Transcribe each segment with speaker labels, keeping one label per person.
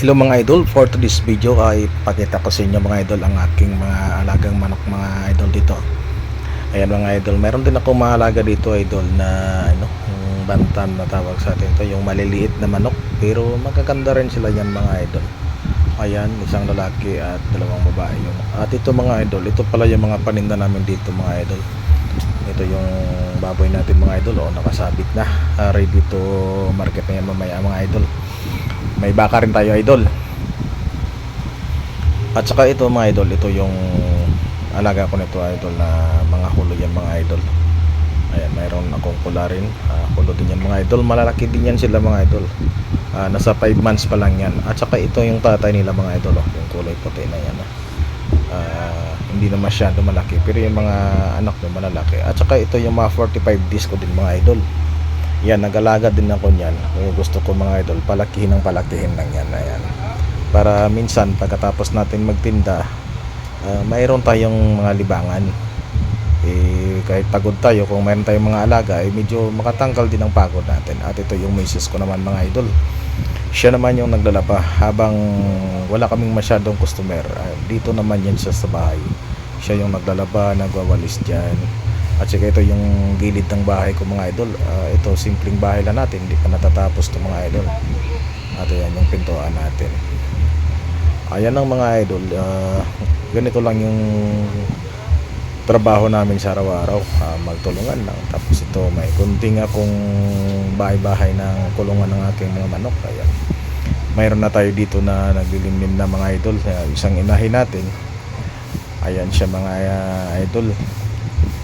Speaker 1: Hello mga idol, for today's video ay pakita ko sa inyo mga idol ang aking mga alagang manok mga idol dito. Ayan mga idol, meron din ako mga alaga dito idol na yung bantam na tawag sa atin to, yung maliliit na manok pero magaganda rin sila yan mga idol. Ayan, isang lalaki at dalawang babae yun. At ito mga idol, ito pala yung mga paninda namin dito mga idol. Ito yung baboy natin mga idol, nakasabit na, ready to market na yan mamaya mga idol. May baka rin tayo idol. At saka ito mga idol, ito yung alaga ko nito idol na mga hulo yan mga idol. Ayan, mayroon akong pula rin, hulo din yan mga idol. Malalaki din yan sila mga idol. Nasa 5 months pa lang yan. At saka ito yung tatay nila mga idol, yung kulay puti na yan. Hindi na masyado malaki, pero yung mga anak nyo malalaki. At saka ito yung mga 45 days ko din mga idol. Yan, nag-alaga din ako niyan. Gusto ko mga idol, palakihin lang yan. Ayan. Para minsan pagkatapos natin magtinda, mayroon tayong mga libangan. Kahit pagod tayo, kung mayroon tayong mga alaga, medyo makatanggal din ang pagod natin. At ito yung misis ko naman mga idol. Siya naman yung naglalaba habang wala kaming masyadong customer. Dito naman yan siya sa bahay. Siya yung naglalaba, nagwawalis dyan. At saka ito yung gilid ng bahay ko mga idol. Ito simpleng bahay lang natin, hindi pa natatapos ito mga idol. At ayan yung pintuan natin. Ayan ang mga idol, ganito lang yung trabaho namin sa araw-araw, magtulungan lang. Tapos ito may kunting akong bahay-bahay ng kulungan ng aking mga manok. Ayan, mayroon na tayo dito na naglilimlim na mga idol, isang inahin natin. Ayan siya mga idol.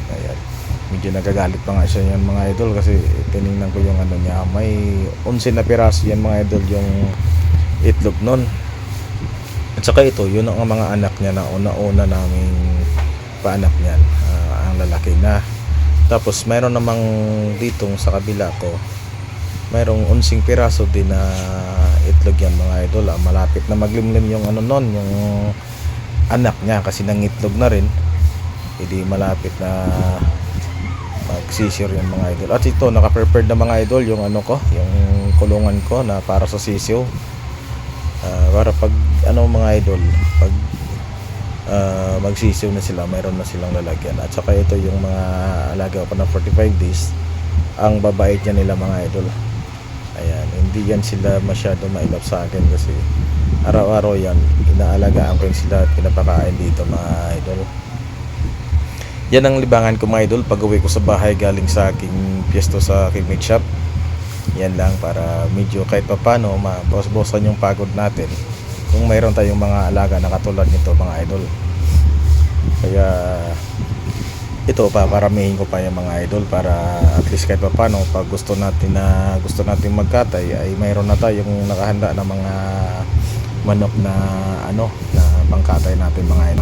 Speaker 1: Ayan, medyo nagagalit pa nga siya yan mga idol kasi tinignan ko yung niya, may 11 na piraso yan mga idol yung itlog nun. At saka ito, yun ang mga anak niya na una-una naming paanak niyan, ang lalaki na. Tapos mayroon namang ditong sa kabila ko, mayroong 11 piraso din na itlog yan mga idol. Malapit na maglimlim yung nun, yung anak niya kasi nangitlog na rin. Hindi malapit na magsisir yung mga idol. At ito, naka-prepared na mga idol yung yung kulungan ko na para sa sisiw. Para pag mga idol, pag magsisiw na sila, mayroon na silang lalagyan. At saka ito yung mga alaga ko na 45 days. Ang babait niya nila mga idol. Ayan, hindi yan sila masyado mailap sa akin kasi araw-araw yan, inaalagaan ko yun sila at pinapakain dito mga idol. Yan ang libangan ko mga idol pag uwi ko sa bahay galing sa aking piesto sa aking meat shop. Yan lang para medyo kahit papano mabos-bosan yung pagod natin kung mayroon tayong mga alaga na katulad nito mga idol. Kaya ito paparamihin ko pa yung mga idol para at least kahit papano pag gusto natin magkatay ay mayroon na tayong nakahanda na mga manok na na pangkatay natin mga idol.